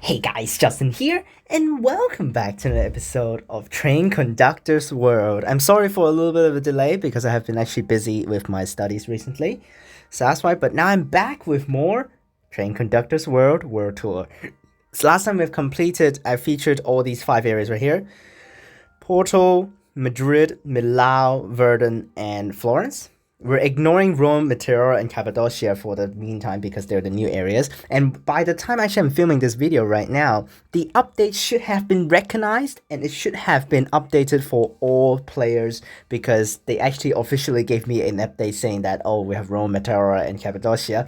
Hey guys, Justin here, and welcome back to another episode of Train Conductor's World. I'm sorry for a little bit of a delay because I have been actually busy with my studies recently. So that's why, but now I'm back with more Train Conductor's World Tour. So last time I featured all these 5 areas right here. Porto, Madrid, Millau, Verdun, and Florence. We're ignoring Rome, Matera, and Cappadocia for the meantime because they're the new areas. And by the time actually I'm filming this video right now, the update should have been recognized and it should have been updated for all players because they actually officially gave me an update saying that, oh, we have Rome, Matera, and Cappadocia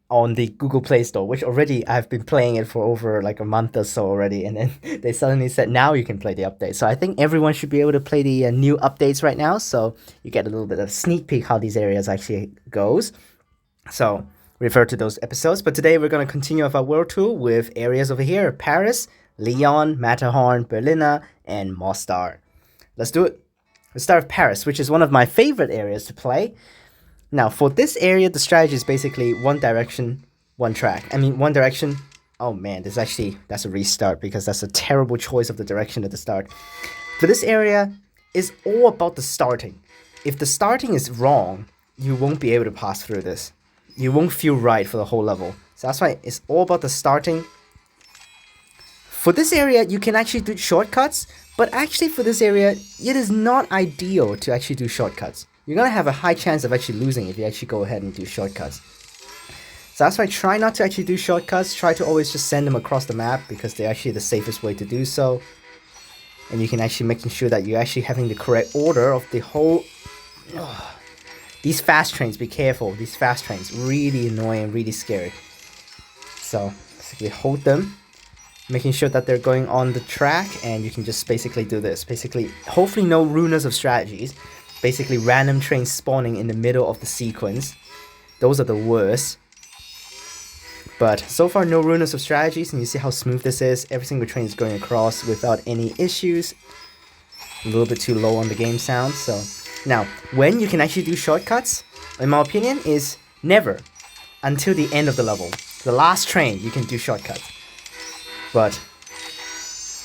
on the Google Play Store, which already I've been playing it for over like a month or so already, and then they suddenly said now you can play the update. So I think everyone should be able to play the new updates right now, so you get a little bit of sneak peek how these areas actually goes. So refer to those episodes. But today we're going to continue with our world tour with areas over here: Paris, Lyon, Matterhorn, Bernina, and Mostar. Let's do it. Let's start with Paris, which is one of my favorite areas to play. Now, for this area, the strategy is basically one direction, one track. One direction. Oh man, that's a restart because that's a terrible choice of the direction at the start. For this area, it's all about the starting. If the starting is wrong, you won't be able to pass through this. You won't feel right for the whole level. So that's why it's all about the starting. For this area, you can actually do shortcuts, but actually for this area, it is not ideal to actually do shortcuts. You're going to have a high chance of actually losing if you actually go ahead and do shortcuts. So that's why try not to actually do shortcuts. Try to always just send them across the map because they're actually the safest way to do so. And you can actually making sure that you're actually having the correct order of the whole... These fast trains, be careful. These fast trains, really annoying, really scary. So basically hold them, making sure that they're going on the track, and you can just basically do this. Basically, hopefully no ruiners of strategies. Basically random trains spawning in the middle of the sequence. Those are the worst. But so far no ruiners of strategies, and you see how smooth this is. Every single train is going across without any issues. A little bit too low on the game sound. So now, when you can actually do shortcuts, in my opinion, is never until the end of the level. The last train, you can do shortcuts. But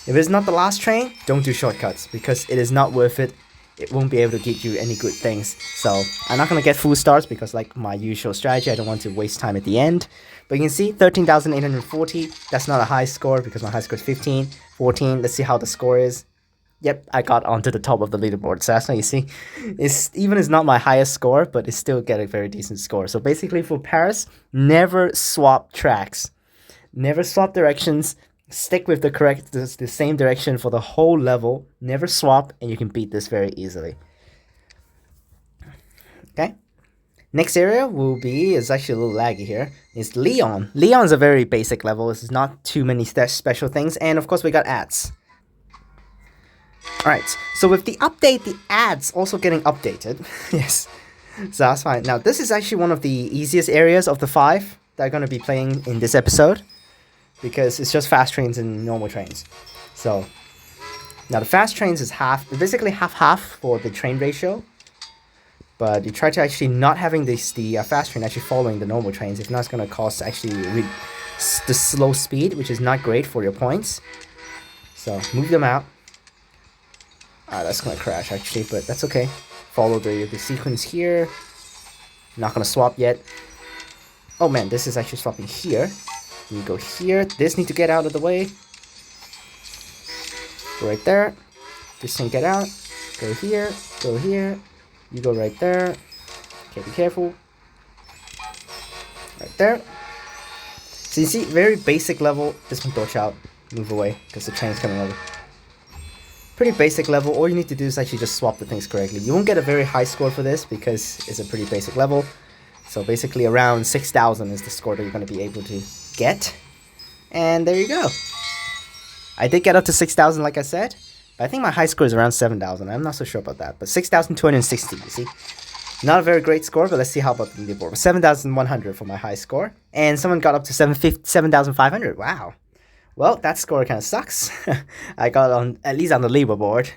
if it's not the last train, don't do shortcuts because it is not worth it. It won't be able to get you any good things. So I'm not going to get full stars because like my usual strategy, I don't want to waste time at the end. But you can see 13,840. That's not a high score because my high score is 15, 14. Let's see how the score is. Yep, I got onto the top of the leaderboard. So that's how you see. It's not my highest score, but it's still get a very decent score. So basically for Paris, never swap tracks. Never swap directions. Stick with the same direction for the whole level. Never swap, and you can beat this very easily. Okay. Next area is actually a little laggy here. Is Lyon. Lyon's a very basic level. This is not too many special things, and of course we got ads. Alright, so with the update, the ads also getting updated. Yes. So that's fine. Now this is actually one of the easiest areas of the 5 that are going to be playing in this episode, because it's just fast trains and normal trains. So now the fast trains is basically half for the train ratio. But you try to actually not having the fast train actually following the normal trains. If not, it's going to cost actually the slow speed, which is not great for your points. So move them out. That's going to crash actually, but that's okay. Follow the sequence here. Not going to swap yet. Oh man, this is actually swapping here. You go here. This need to get out of the way. Go right there. This can get out. Go here. Go here. You go right there. Okay, be careful. Right there. So you see, very basic level. This one dodge out. Move away because the train's coming over. Pretty basic level. All you need to do is actually just swap the things correctly. You won't get a very high score for this because it's a pretty basic level. So basically around 6,000 is the score that you're going to be able to get. And there you go. I did get up to 6,000 like I said. But I think my high score is around 7,000. I'm not so sure about that. But 6,260, you see. Not a very great score, but let's see how about the leaderboard. 7,100 for my high score. And someone got up to 7,500. Wow. Well, that score kind of sucks. I got at least on the leaderboard.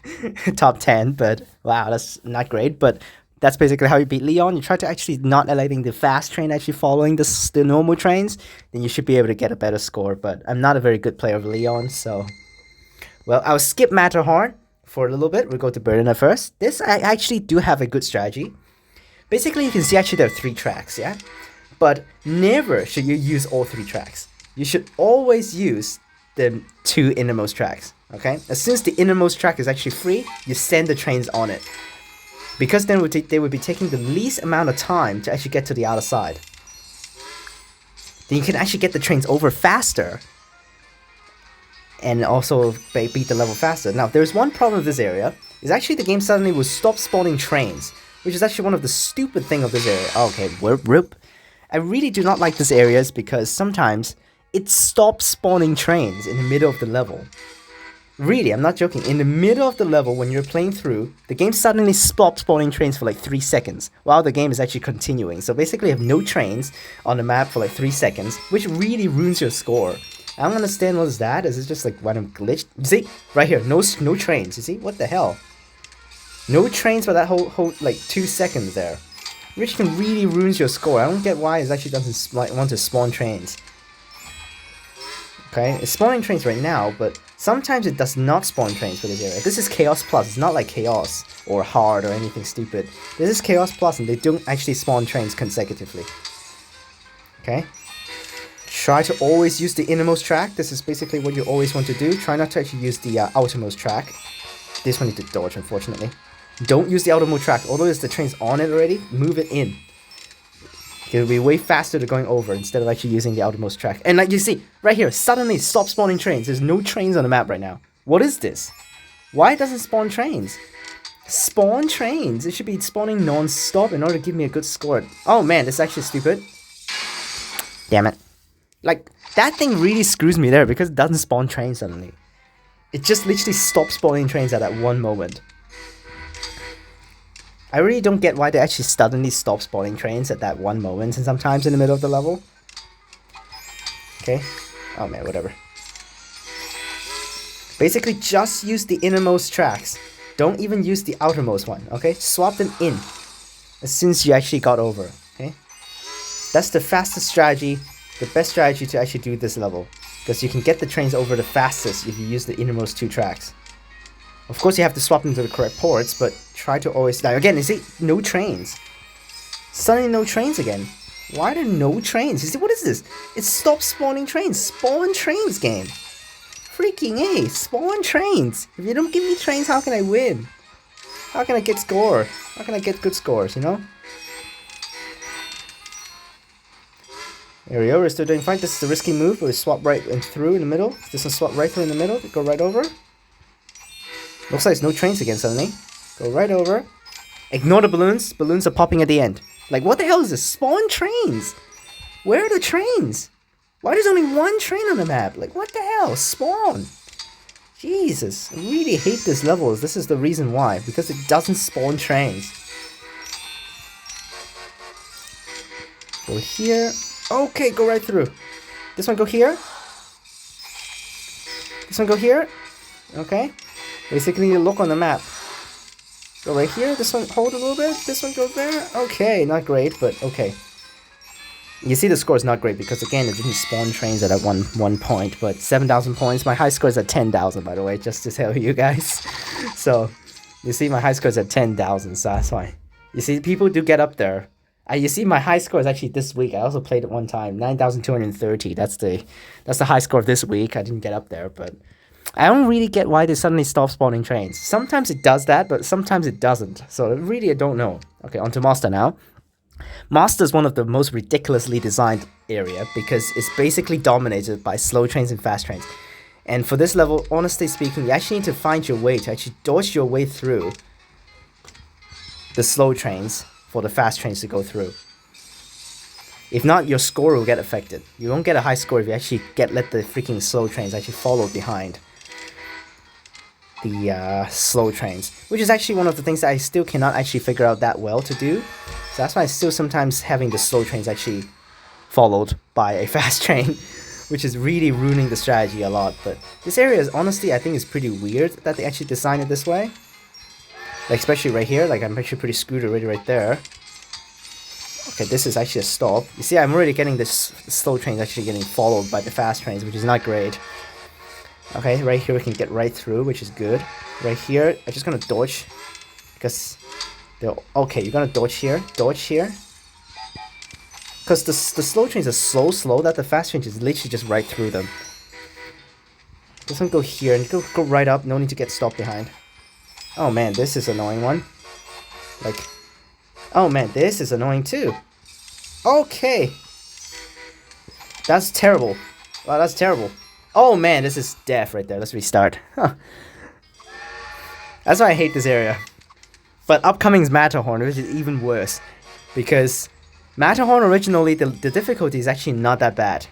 Top 10, but wow, that's not great. But That's basically how you beat Lyon. You try to actually not letting the fast train actually following the normal trains, then you should be able to get a better score. But I'm not a very good player of Lyon, so... Well, I'll skip Matterhorn for a little bit. We'll go to Bernina first. This, I actually do have a good strategy. Basically, you can see actually there are 3 tracks, yeah? But never should you use all 3 tracks. You should always use the 2 innermost tracks, okay? As soon as the innermost track is actually free, you send the trains on it. Because then they would be taking the least amount of time to actually get to the other side. Then you can actually get the trains over faster. And also beat the level faster. Now, there's one problem with this area, is actually the game suddenly will stop spawning trains, which is actually one of the stupid things of this area. Okay, rip. I really do not like this areas because sometimes it stops spawning trains in the middle of the level. Really, I'm not joking. In the middle of the level, when you're playing through, the game suddenly stops spawning trains for like 3 seconds, while the game is actually continuing. So basically, you have no trains on the map for like 3 seconds, which really ruins your score. I don't understand what is that. Is it just like random glitch? You see? Right here, no trains. You see? What the hell? No trains for that whole like 2 seconds there. Which can really ruins your score. I don't get why it actually doesn't want to spawn trains. Okay, it's spawning trains right now, but sometimes it does not spawn trains for this area. This is Chaos Plus. It's not like Chaos or Hard or anything stupid. This is Chaos Plus and they don't actually spawn trains consecutively. Okay? Try to always use the innermost track. This is basically what you always want to do. Try not to actually use the outermost track. This one you need to dodge, unfortunately. Don't use the outermost track. Although there's the trains on it already, move it in. It'll be way faster to going over instead of actually using the outermost track. And like you see, right here, suddenly stop spawning trains. There's no trains on the map right now. What is this? Why doesn't spawn trains? Spawn trains! It should be spawning non-stop in order to give me a good score. Oh man, this is actually stupid. Damn it. Like, that thing really screws me there because it doesn't spawn trains suddenly. It just literally stops spawning trains at that one moment. I really don't get why they actually suddenly stop spawning trains at that one moment and sometimes in the middle of the level. Okay. Oh man, whatever. Basically, just use the innermost tracks. Don't even use the outermost one, okay? Swap them in as soon as you actually got over, okay? That's the fastest strategy. The best strategy to actually do this level, because you can get the trains over the fastest if you use the innermost 2 tracks. Of course you have to swap them to the correct ports, but try to always... Now again, you see, no trains. Suddenly no trains again. Why are there no trains? You see, what is this? It stops spawning trains. Spawn trains, game. Freaking A, spawn trains. If you don't give me trains, how can I win? How can I get score? How can I get good scores, you know? There we go, we're still doing fine. This is the risky move, where we swap right and through in the middle. This one swap right through in the middle, go right over. Looks like there's no trains again suddenly. Go right over. Ignore the balloons. Balloons are popping at the end. Like, what the hell is this? Spawn trains! Where are the trains? Why there's only 1 train on the map? Like, what the hell? Spawn! Jesus, I really hate this level. This is the reason why. Because it doesn't spawn trains. Go here. Okay, go right through. This one go here. This one go here. Okay. Basically, you look on the map. Go right here. This one hold a little bit. This one goes there. Okay, not great, but okay. You see the score is not great because again, it didn't spawn trains at that one point. But 7,000 points. My high score is at 10,000, by the way, just to tell you guys. So you see, my high score is at 10,000. So that's why. You see, people do get up there. You see, my high score is actually this week. I also played it one time, 9,230. That's the high score of this week. I didn't get up there, but I don't really get why they suddenly stop spawning trains. Sometimes it does that, but sometimes it doesn't. So really, I don't know. Okay, on to Mostar now. Mostar is one of the most ridiculously designed area because it's basically dominated by slow trains and fast trains. And for this level, honestly speaking, you actually need to find your way to actually dodge your way through the slow trains for the fast trains to go through. If not, your score will get affected. You won't get a high score if you actually let the freaking slow trains actually follow behind the slow trains, which is actually one of the things that I still cannot actually figure out that well to do. So that's why I still sometimes having the slow trains actually followed by a fast train, which is really ruining the strategy a lot. But this area is honestly, I think, is pretty weird that they actually designed it this way. Like, especially right here, like I'm actually pretty screwed already right there. Okay, this is actually a stop. You see, I'm already getting this slow trains actually getting followed by the fast trains, which is not great. Okay, right here we can get right through, which is good. Right here, I'm just gonna dodge. Because they're... Okay, you're gonna dodge here. Dodge here. Because the slow trains are so slow that the fast trains is literally just right through them. This one go here and go right up. No need to get stopped behind. Oh man, this is an annoying one. Like... Oh man, this is annoying too. Okay. That's terrible. Wow, that's terrible. Oh man, this is death right there. Let's restart. Huh. That's why I hate this area. But upcoming's Matterhorn, which is even worse. Because Matterhorn originally, the difficulty is actually not that bad.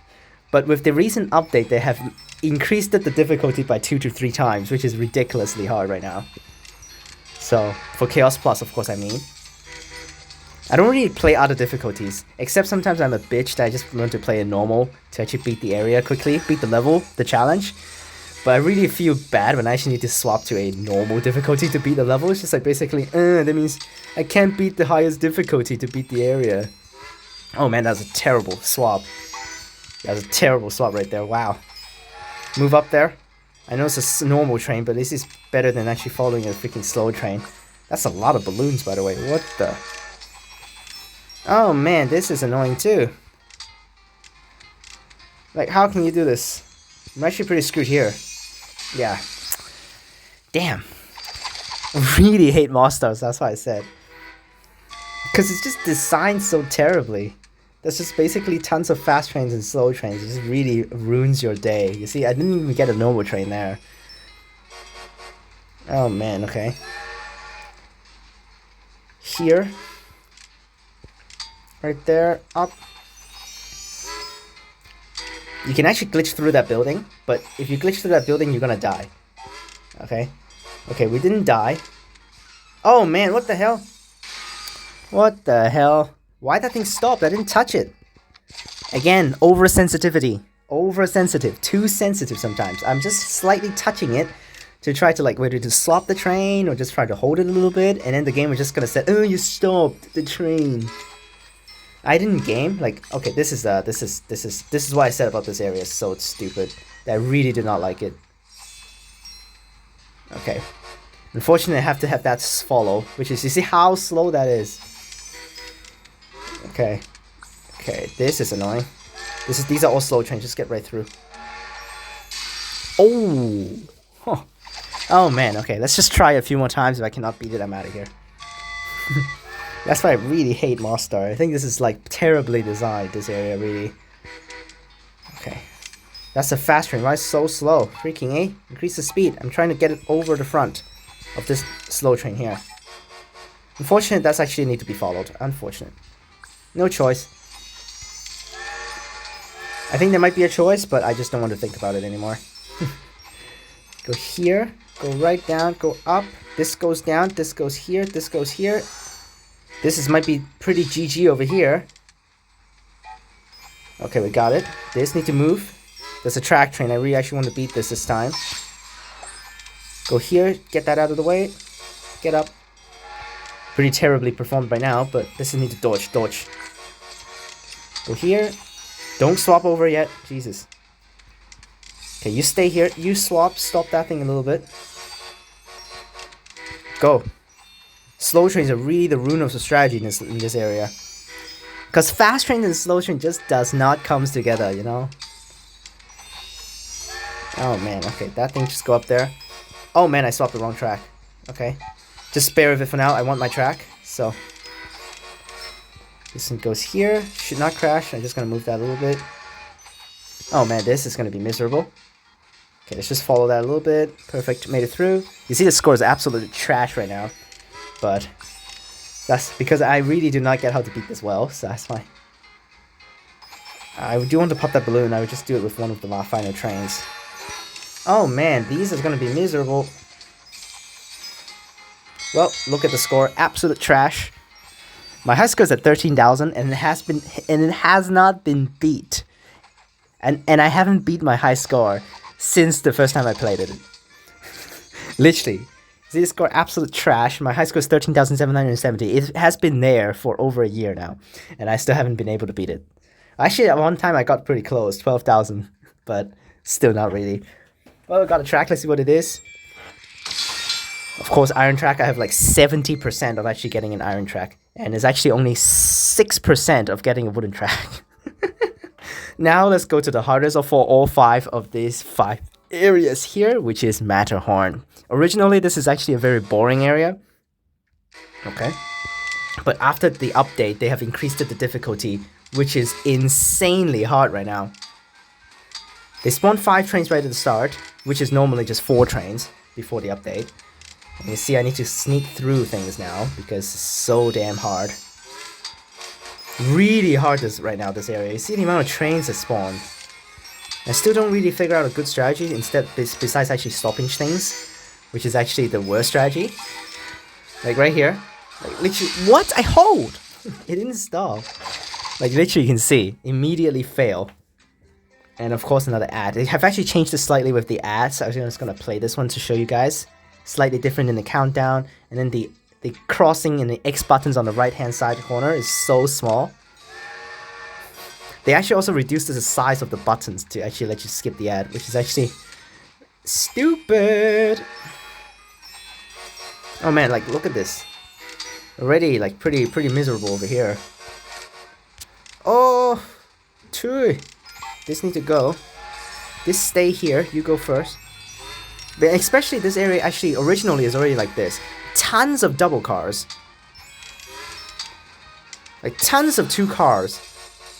But with the recent update, they have increased the difficulty by 2 to 3 times, which is ridiculously hard right now. So, for Chaos Plus, of course, I mean. I don't really play other difficulties, except sometimes I'm a bitch that I just want to play a normal to actually beat the area quickly, beat the level, the challenge. But I really feel bad when I actually need to swap to a normal difficulty to beat the level. It's just like basically, that means I can't beat the highest difficulty to beat the area. Oh man, that was a terrible swap. That was a terrible swap right there, wow. Move up there. I know it's a normal train, but this is better than actually following a freaking slow train. That's a lot of balloons, by the way, what the... Oh man, this is annoying too. Like, how can you do this? I'm actually pretty screwed here. Yeah. Damn. I really hate Mostars, that's why I said. Because it's just designed so terribly. There's just basically tons of fast trains and slow trains. It just really ruins your day. You see, I didn't even get a normal train there. Oh man, okay. Here. Right there, up. You can actually glitch through that building, but if you glitch through that building, you're gonna die. Okay? Okay, we didn't die. Oh man, what the hell? What the hell? Why'd that thing stop? I didn't touch it. Again, oversensitivity. Oversensitive. Too sensitive sometimes. I'm just slightly touching it to try to, like, whether to swap the train or just try to hold it a little bit, and then the game was just gonna say, oh, you stopped the train. I didn't game, like, okay, this is what I said about this area, it's so stupid. I really did not like it. Okay. Unfortunately, I have to have that follow, which is, you see how slow that is? Okay. Okay, this is annoying. These are all slow trains, just get right through. Oh! Huh. Oh man, okay, let's just try a few more times. If I cannot beat it, I'm out of here. That's why I really hate Mostar. I think this is like terribly designed, this area, really. Okay. That's a fast train. Why is it so slow? Freaking A. Increase the speed. I'm trying to get it over the front of this slow train here. Unfortunate, that's actually need to be followed. Unfortunate. No choice. I think there might be a choice, but I just don't want to think about it anymore. Go here. Go right down. Go up. This goes down. This goes here. This goes here. This might be pretty GG over here. Okay, we got it. This need to move. There's a track train. I really actually want to beat this time. Go here. Get that out of the way. Get up. Pretty terribly performed by now, but this need to dodge. Dodge. Go here. Don't swap over yet. Jesus. Okay, you stay here. You swap. Stop that thing a little bit. Go. Slow trains are really the ruin of the strategy in this area. Because fast trains and slow train just does not comes together, you know? Oh man, okay, that thing just go up there. Oh man, I swapped the wrong track. Okay. Just spare of it for now, I want my track, so. This one goes here, should not crash, I'm just gonna move that a little bit. Oh man, this is gonna be miserable. Okay, let's just follow that a little bit. Perfect, made it through. You see the score is absolute trash right now. But that's because I really do not get how to beat this well, so that's why. I do want to pop that balloon, I would just do it with one of the final trains. Oh man, these are going to be miserable. Well, look at the score, absolute trash. My high score is at 13,000 and it has not been beat. And I haven't beat my high score since the first time I played it. Literally. Z score absolute trash. My high score is 13,770. It has been there for over a year now, and I still haven't been able to beat it. Actually, at one time I got pretty close, 12,000, but still not really. Well, I got a track. Let's see what it is. Of course, iron track. I have like 70% of actually getting an iron track, and it's actually only 6% of getting a wooden track. Now let's go to the hardest of all 5 of these 5 areas here, which is Matterhorn. Originally, this is actually a very boring area. Okay. But after the update, they have increased the difficulty, which is insanely hard right now. They spawn 5 trains right at the start, which is normally just 4 trains before the update. And you see I need to sneak through things now because it's so damn hard. Really hard right now, this area. You see the amount of trains that spawn. I still don't really figure out a good strategy besides actually stopping things, which is actually the worst strategy. Like right here. Like literally, what? I hold! It didn't stop. Like literally you can see, immediately fail. And of course another ad. They have actually changed it slightly with the ads, so I'm just gonna play this one to show you guys. Slightly different in the countdown, and then the crossing and the X buttons on the right hand side corner is so small. They actually also reduced the size of the buttons to actually let you skip the ad, which is actually stupid. Oh man, like look at this. Already like pretty miserable over here. Oh, this need to go. This stay here, you go first. But especially this area actually originally is already like this. Tons of double cars. Like tons of 2 cars.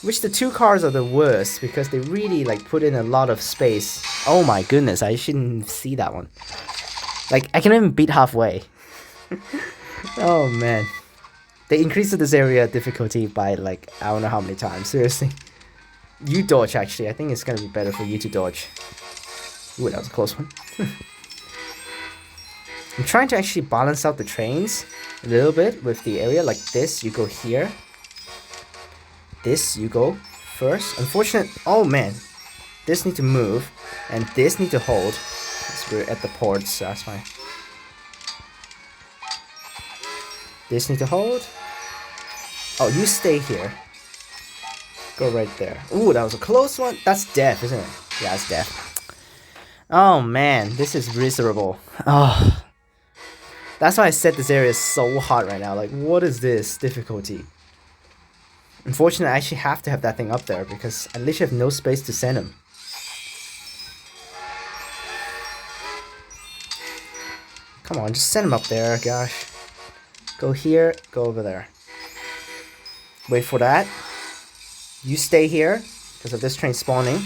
Which the 2 cars are the worst because they really like put in a lot of space. Oh my goodness, I shouldn't see that one. Like I can even beat halfway. Oh man. They increased this area difficulty by like I don't know how many times, seriously. You dodge actually, I think it's gonna be better for you to dodge. Ooh, that was a close one. I'm trying to actually balance out the trains a little bit with the area. Like this, you go here. This, you go first. Unfortunate. Oh man. This need to move. And this need to hold. Because we're at the ports, so that's fine. This need to hold. Oh, you stay here. Go right there. Ooh, that was a close one. That's death, isn't it? Yeah, it's death. Oh man, this is miserable. Oh. That's why I said this area is so hard right now. Like, what is this difficulty? Unfortunately, I actually have to have that thing up there because I literally have no space to send him. Come on, just send him up there, gosh. Go here, go over there. Wait for that. You stay here because of this train spawning.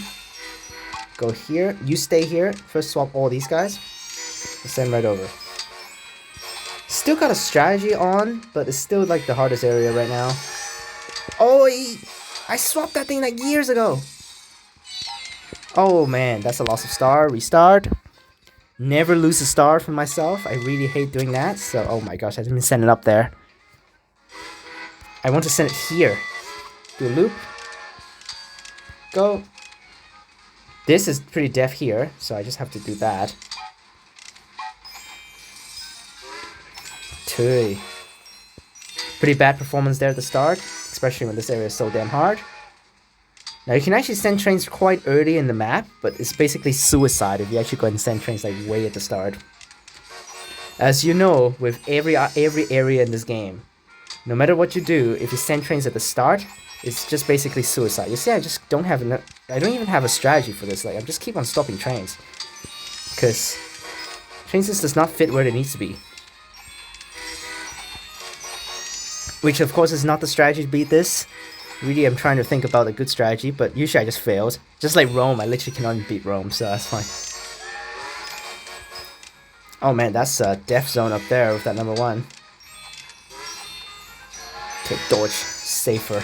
Go here, you stay here. First swap all these guys. Send right over. Still got a strategy on, but it's still like the hardest area right now. Oh, I swapped that thing like years ago. Oh man, that's a loss of star. Restart. Never lose a star for myself. I really hate doing that. So, oh my gosh, I didn't send it up there. I want to send it here. Do a loop. Go. This is pretty deaf here, so I just have to do that. Pretty bad performance there at the start, especially when this area is so damn hard. Now you can actually send trains quite early in the map, but it's basically suicide if you actually go and send trains like way at the start. As you know, with every area in this game, no matter what you do, if you send trains at the start, it's just basically suicide. You see, I just don't have enough. I don't even have a strategy for this. Like, I just keep on stopping trains because trains just does not fit where it needs to be. Which of course is not the strategy to beat this. Really, I'm trying to think about a good strategy, but usually I just failed. Just like Rome, I literally cannot even beat Rome, so that's fine. Oh man, that's a death zone up there with that number 1. Okay, dodge. Safer.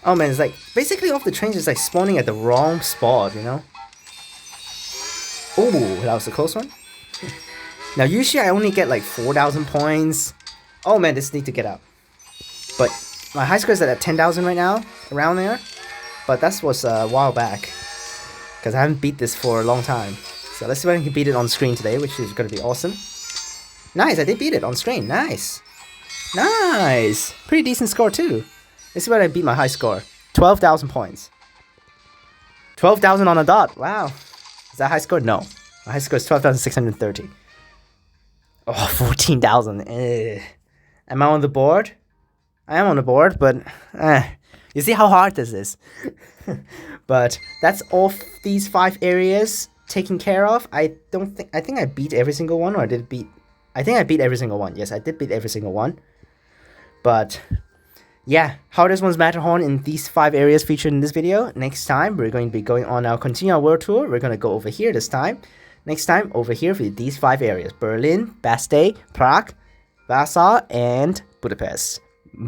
Oh man, it's like, basically all the trains is like spawning at the wrong spot, you know? Ooh, that was a close one. Now usually I only get like 4,000 points. Oh man, this need to get up. But my high score is at 10,000 right now, around there. But that was a while back, because I haven't beat this for a long time. So let's see if I can beat it on screen today, which is going to be awesome. Nice, I did beat it on strain. Nice. Nice. Pretty decent score too. This is where I beat my high score. 12,000 points. 12,000 on a dot. Wow. Is that high score? No. My high score is 12,630. Oh, 14,000. Am I on the board? I am on the board, but you see how hard this is. But that's all these 5 areas taken care of. I think I beat every single one, or I think I beat every single one. Yes, I did beat every single one. But yeah, how does one's Matterhorn in these 5 areas featured in this video? Next time we're going to be going on our continue our world tour. We're going to go over here this time. Next time over here for these 5 areas: Berlin, Bastei, Prague, Warsaw, and Budapest.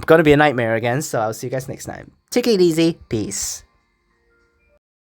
Gonna be a nightmare again, so I'll see you guys next time. Take it easy. Peace.